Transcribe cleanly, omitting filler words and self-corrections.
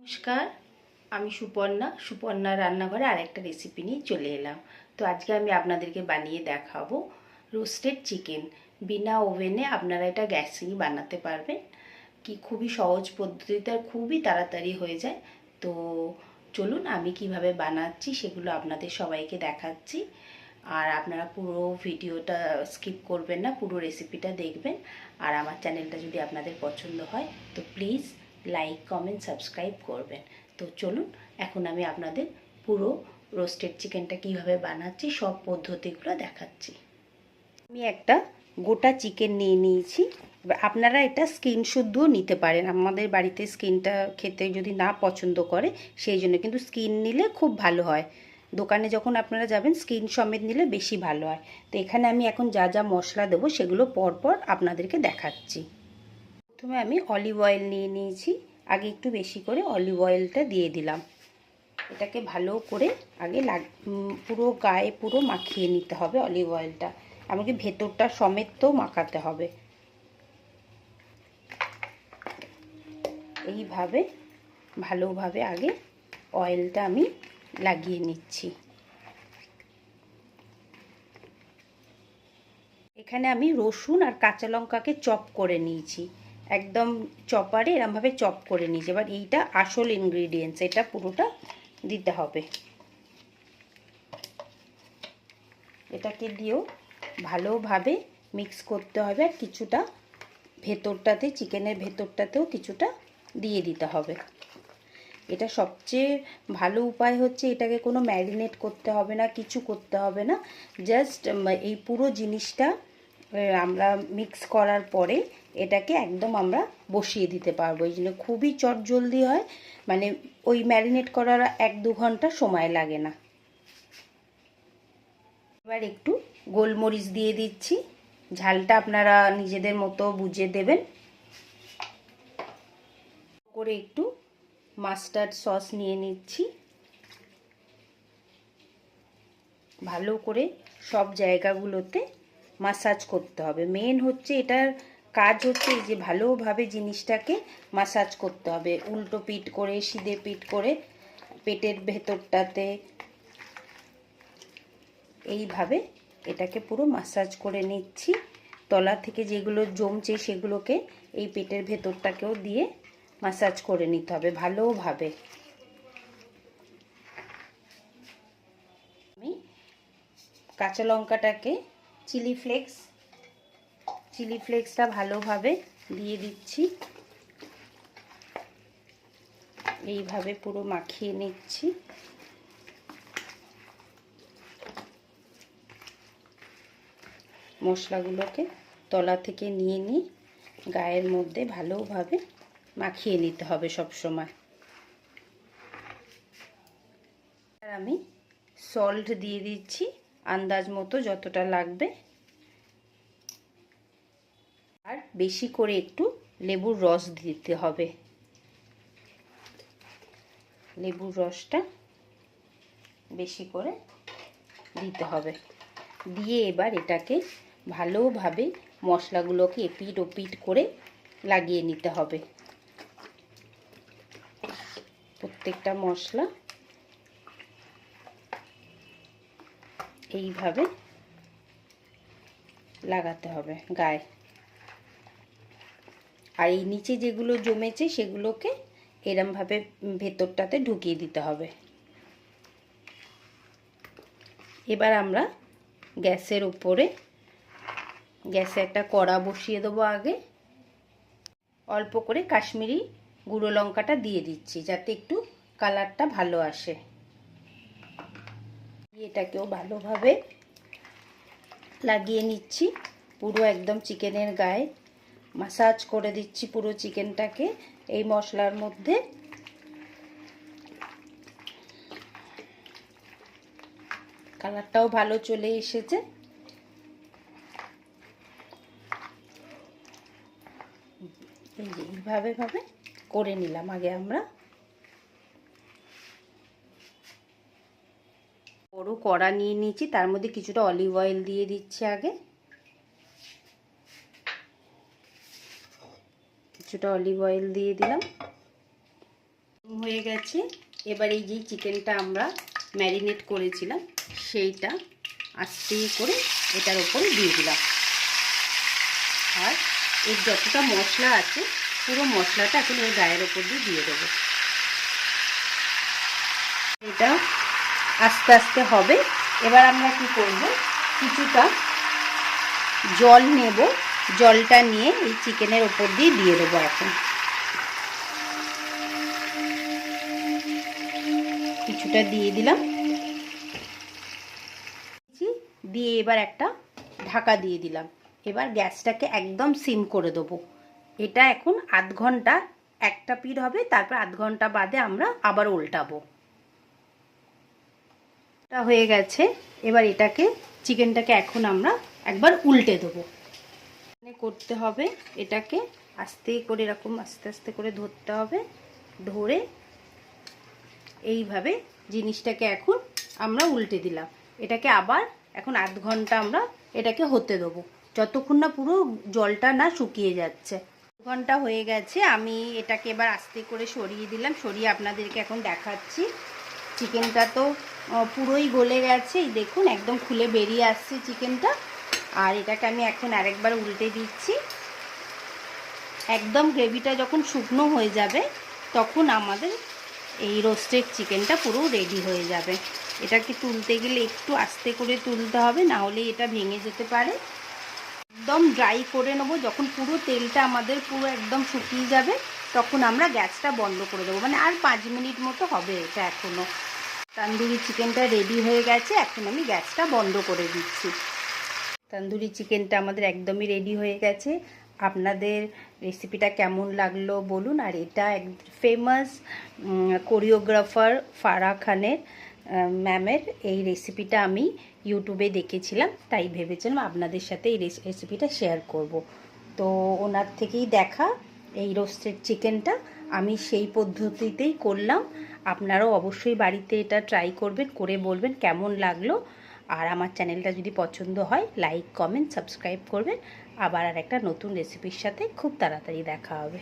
নমস্কার, আমি সুপর্ণা রান্নাঘরে আরেকটা রেসিপি নিয়ে চলে এলাম। তো আজকে আমি আপনাদেরকে বানিয়ে দেখাবো রোস্টেড চিকেন। বিনা ওভেনে আপনারা এটা গ্যাসেই বানাতে পারবেন। খুবই সহজ পদ্ধতিতে আর খুবই তাড়াতাড়ি হয়ে যায়। তো চলুন আমি কিভাবে বানাচ্ছি সেগুলো আপনাদের সবাইকে দেখাচ্ছি। আর আপনারা পুরো ভিডিওটা স্কিপ করবেন না, পুরো রেসিপিটা দেখবেন। আর আমার চ্যানেলটা যদি আপনাদের পছন্দ হয় তো প্লিজ লাইক, কমেন্ট, সাবস্ক্রাইব করবেন। তো চলুন এখন আমি আপনাদের পুরো রোস্টেড চিকেনটা কিভাবে বানাচ্ছি সব পদ্ধতিগুলো দেখাচ্ছি। আমি একটা গোটা চিকেন নিয়ে নিয়েছি। এবার আপনারা এটা স্কিন শুদ্ধও নিতে পারেন। আমাদের বাড়িতে স্কিনটা খেতে যদি না পছন্দ করে সেই জন্য, কিন্তু স্কিন নিলে খুব ভালো হয়। দোকানে যখন আপনারা যাবেন স্কিন সমেত নিলে বেশি ভালো হয়। তো এখানে আমি এখন যা যা মশলা দেবো সেগুলো পরপর আপনাদেরকে দেখাচ্ছি। প্রথমে আমি অলিভ অয়েল নিয়ে নিয়েছি। আগে একটু বেশি করে অলিভ অয়েলটা দিয়ে দিলাম। এটাকে ভালো করে আগে পুরো গায়ে পুরো মাখিয়ে নিতে হবে অলিভ অয়েলটা, এমনকি ভেতরটা সমেত তো মাখাতে হবে। এইভাবে ভালোভাবে আগে অয়েলটা আমি লাগিয়ে নিচ্ছি। এখানে আমি রসুন আর কাঁচা লঙ্কাকে চপ করে নিয়েছি, একদম চপারে এরমভাবে চপ করে নিয়েছি। এবার এইটা আসল ইনগ্রিডিয়েন্টস, এটা পুরোটা দিতে হবে। এটাকে দিয়েও ভালোভাবে মিক্স করতে হবে। আর কিছুটা ভেতরটাতে, চিকেনের ভেতরটাতেও কিছুটা দিয়ে দিতে হবে। এটা সবচেয়ে ভালো উপায় হচ্ছে, এটাকে কোনো ম্যারিনেট করতে হবে না, কিছু করতে হবে না। জাস্ট এই পুরো জিনিসটা আমরা মিক্স করার পরে এটাকে একদম আমরা বসিয়ে দিতে পারবো। এই জন্য খুবই চটজলদি হয়, মানে ওই ম্যারিনেট করার 1-2 ঘন্টা সময় লাগে না। এবার একটু গোলমরিচ দিয়ে দিচ্ছি, ঝালটা আপনারা নিজেদের মতো বুঝে দেবেন। করে একটু মাস্টার্ড সস নিয়ে নিচ্ছি। ভালো করে সব জায়গাগুলোতে মাসাজ করতে হবে। মেন হচ্ছে এটার কাজ হচ্ছে এই যে ভালোভাবে জিনিসটাকে মাসাজ করতে হবে, উল্টো পিঠ করে, সিধে পিঠ করে, পেটের ভেতরটাতে এইভাবে এটাকে পুরো মাসাজ করে নিচ্ছি। তলা থেকে যেগুলো জমছে সেগুলোকে এই পেটের ভেতরটাকেও দিয়ে মাসাজ করে নিতে হবে ভালোভাবে। আমি কাঁচা লঙ্কাটাকে চিলি ফ্লেক্সটা ভালোভাবে দিয়ে দিচ্ছি। এইভাবে পুরো মাখিয়ে নিচ্ছি। মশলাগুলোকে তলা থেকে নিয়ে গায়ের মধ্যে ভালোভাবে মাখিয়ে নিতে হবে সব সময়। আর আমি সল্ট দিয়ে দিচ্ছি আন্দাজ মতো যতটা লাগবে। আর বেশি করে একটু লেবুর রস দিতে হবে। লেবুর রসটা বেশি করে দিতে হবে। দিয়ে এবার এটাকে ভালোভাবে মশলাগুলোকে এপিট ওপিট করে লাগিয়ে নিতে হবে। প্রত্যেকটা মশলা এইভাবে লাগাতে হবে গায়ে। আর এই নিচে যেগুলো জমেছে সেগুলোকে এরমভাবে ভেতরটাতে ঢুকিয়ে দিতে হবে। এবার আমরা গ্যাসের উপরে একটা কড়া বসিয়ে দেবো। আগে অল্প করে কাশ্মীরি গুঁড়ো লঙ্কাটা দিয়ে দিচ্ছি যাতে একটু কালারটা ভালো আসে। এটাকেও ভালোভাবে লাগিয়ে নিচ্ছি, পুরো একদম চিকেনের গায়ে মাসাজ করে দিচ্ছি পুরো চিকেনটাকে এই মশলার মধ্যে। কালারটাও ভালো চলে এসেছে। এই যে এইভাবে করে নিলাম। আগে আমরা বড় কড়া নিয়ে নিয়েছি, তার মধ্যে কিছুটা অলিভ অয়েল দিয়ে দিচ্ছি। আগে কিছুটা অলিভ অয়েল দিয়ে দিলাম। হয়ে গেছে। এবার এই যে চিকেনটা আমরা ম্যারিনেট করেছিলাম সেইটা আস্তে করে এটার ওপরে দিয়ে দিলাম। আর এর যতটা মশলা আছে পুরো মশলাটা এখন এর গায়ের ওপর দিয়ে দেবো। এটা আস্তে আস্তে হবে। এবার আমরা কি করব, কিছুটা জল নেব, জলটা নিয়ে এই চিকেনের ওপর দিয়ে দেবো। এখন কিছুটা দিয়ে দিলাম, দিয়ে এবার একটা ঢাকা দিয়ে দিলাম। এবার গ্যাসটাকে একদম সিম করে দেবো। এটা এখন আধ ঘন্টা একটা পিঠ হবে, তারপর আধ ঘন্টা বাদে আমরা আবার উল্টাবো। এটা হয়ে গেছে। এবার এটাকে চিকেনটাকে এখন আমরা একবার উল্টে দেবো। করতে হবে এটাকে আস্তে করে, এরকম আস্তে আস্তে করে ধরতে হবে। ধরে এইভাবে জিনিসটাকে এখন আমরা উল্টে দিলাম। এটাকে আবার এখন আধ ঘন্টা আমরা এটাকে হতে দেবো, যতক্ষণ না পুরো জলটা না শুকিয়ে যাচ্ছে। আধ ঘন্টা হয়ে গেছে। আমি এটাকে এবার আস্তে করে সরিয়ে দিলাম, সরিয়ে আপনাদেরকে এখন দেখাচ্ছি। চিকেনটা তো পুরোই গলে গেছে, এই দেখুন একদম খুলে বেরিয়ে আসছে চিকেনটা। আর এটাকে আমি এখন আরেকবার উল্টে দিচ্ছি। একদম গ্রেভিটা যখন শুকনো হয়ে যাবে তখন আমাদের এই রোস্টেড চিকেনটা পুরো রেডি হয়ে যাবে। এটাকে তুলতে গেলে একটু আস্তে করে তুলতে হবে, না হলে এটা ভেঙে যেতে পারে। একদম ড্রাই করে নেবো। যখন পুরো তেলটা আমাদের পুরো একদম শুকিয়ে যাবে তখন আমরা গ্যাসটা বন্ধ করে দেবো। মানে আর 5 মিনিট মতো হবে এটা। এখনও তন্দুরি চিকেনটা রেডি হয়ে গেছে। এখন আমি গ্যাসটা বন্ধ করে দিচ্ছি। তন্দুরি চিকেনটা আমাদের একদমই রেডি হয়ে গেছে। আপনাদের রেসিপিটা কেমন লাগলো বলুন। আর এটা এক ফেমাস কোরিওগ্রাফার ফারাহ খানের ম্যামের এই রেসিপিটা আমি ইউটিউবে দেখেছিলাম, তাই ভেবেছিলাম আপনাদের সাথে এই রেসিপিটা শেয়ার করব। তো ওনার থেকেই দেখা এই রোস্টেড চিকেনটা আমি সেই পদ্ধতিতেই করলাম। আপনারাও অবশ্যই বাড়িতে এটা ট্রাই করবেন, করে বলবেন কেমন লাগলো। আর আমার চ্যানেলটা যদি পছন্দ হয় লাইক, কমেন্ট, সাবস্ক্রাইব করবেন। আবার আর একটা নতুন রেসিপির সাথে খুব তাড়াতাড়ি দেখা হবে।